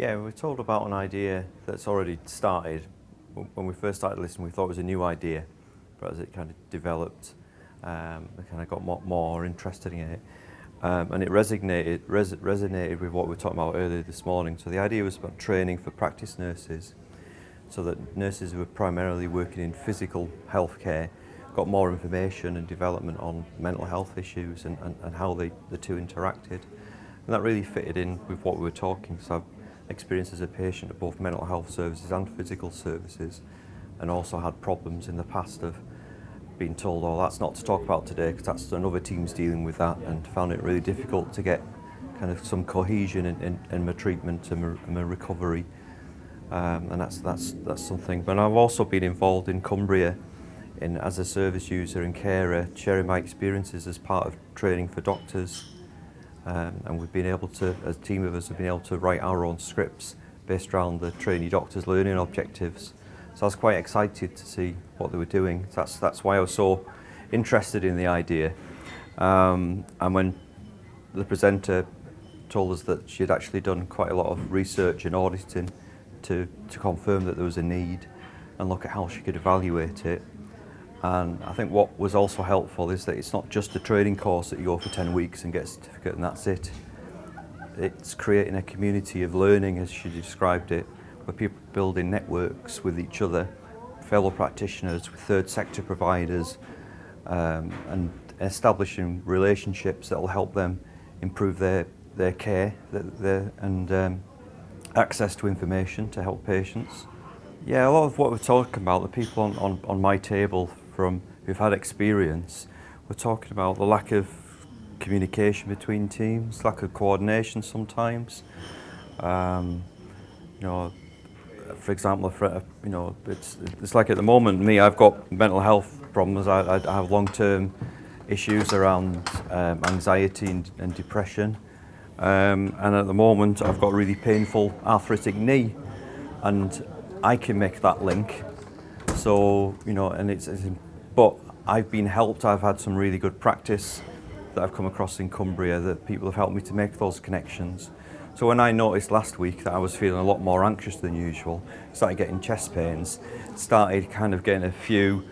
Yeah, we were told about an idea that's already started. When we first started listening, we thought it was a new idea, but as it kind of developed, we kind of got more interested in it. And it resonated with what we were talking about earlier this morning. So the idea was about training for practice nurses, so that nurses who are primarily working in physical healthcare got more information and development on mental health issues and how the two interacted. And that really fitted in with what we were talking. So I've experienced as a patient of both mental health services and physical services, and also had problems in the past of being told, oh, that's not to talk about today because that's another team's dealing with that, and found it really difficult to get kind of some cohesion in my treatment and my recovery. And that's something. But I've also been involved in Cumbria as a service user and carer, sharing my experiences as part of training for doctors. And we've been able to, as a team of us, have been able to write our own scripts based around the trainee doctors' learning objectives. So I was quite excited to see what they were doing. That's why I was so interested in the idea. And when the presenter told us that she had actually done quite a lot of research and auditing to confirm that there was a need and look at how she could evaluate it. And I think what was also helpful is that it's not just a training course that you go for 10 weeks and get a certificate and that's it. It's creating a community of learning, as she described it, where people are building networks with each other, fellow practitioners, with third sector providers, and establishing relationships that will help them improve their care and access to information to help patients. Yeah, a lot of what we're talking about, the people on my table who've had experience, we're talking about the lack of communication between teams, lack of coordination sometimes. For example, it's like at the moment, I've got mental health problems. I have long-term issues around anxiety and depression. And at the moment, I've got a really painful arthritic knee, and I can make that link. So, but I've been helped. I've had some really good practice that I've come across in Cumbria that people have helped me to make those connections. So when I noticed last week that I was feeling a lot more anxious than usual, started getting chest pains, started kind of getting a few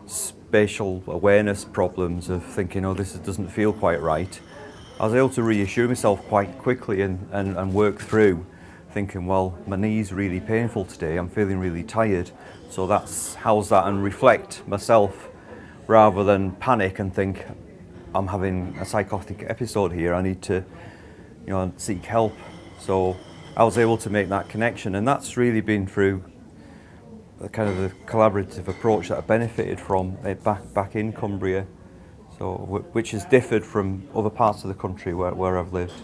spatial awareness problems of thinking, oh, this doesn't feel quite right, I was able to reassure myself quite quickly and work through thinking, well, my knee's really painful today, I'm feeling really tired, so how's that, and reflect myself rather than panic and think, I'm having a psychotic episode here, I need to seek help. So I was able to make that connection, and that's really been through the kind of the collaborative approach that I benefited from back in Cumbria, so which has differed from other parts of the country where I've lived,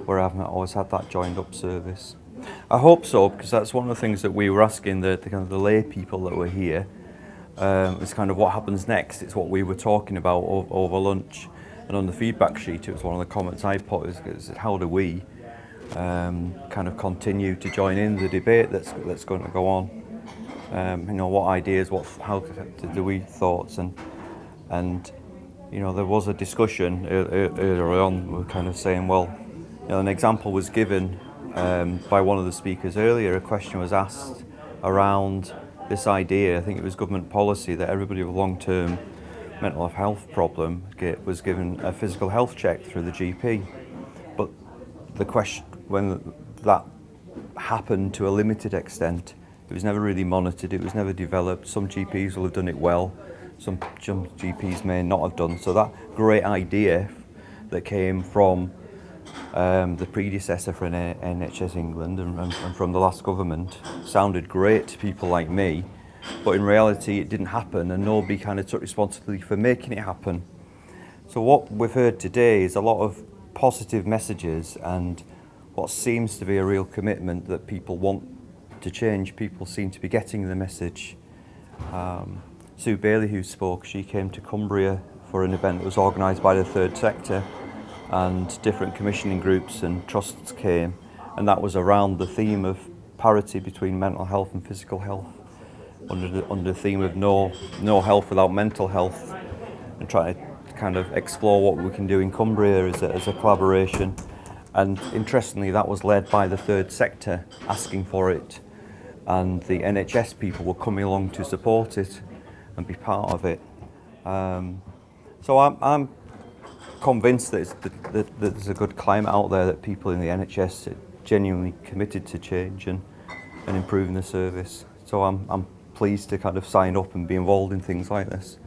where I've not always had that joined up service. I hope so, because that's one of the things that we were asking the kind of the lay people that were here. It's kind of what happens next. It's what we were talking about over lunch, and on the feedback sheet, it was one of the comments I put is how do we kind of continue to join in the debate that's going to go on. What ideas, how do we thoughts, and there was a discussion earlier on. We were kind of saying, well, an example was given by one of the speakers earlier. A question was asked around this idea, I think it was government policy, that everybody with long-term mental health problem was given a physical health check through the GP. But the question, when that happened to a limited extent, it was never really monitored, it was never developed. Some GPs will have done it well, some GPs may not have done. So that great idea that came from the predecessor for NHS England and from the last government sounded great to people like me, but in reality it didn't happen, and nobody kind of took responsibility for making it happen. So what we've heard today is a lot of positive messages and what seems to be a real commitment that people want to change. People seem to be getting the message. Sue Bailey, who spoke, she came to Cumbria for an event that was organised by the third sector, and different commissioning groups and trusts came, and that was around the theme of parity between mental health and physical health, under the theme of no health without mental health, and trying to kind of explore what we can do in Cumbria as a collaboration. And interestingly, that was led by the third sector asking for it, and the NHS people were coming along to support it and be part of it. So I'm convinced that there's a good climate out there, that people in the NHS are genuinely committed to change and improving the service. So I'm pleased to kind of sign up and be involved in things like this.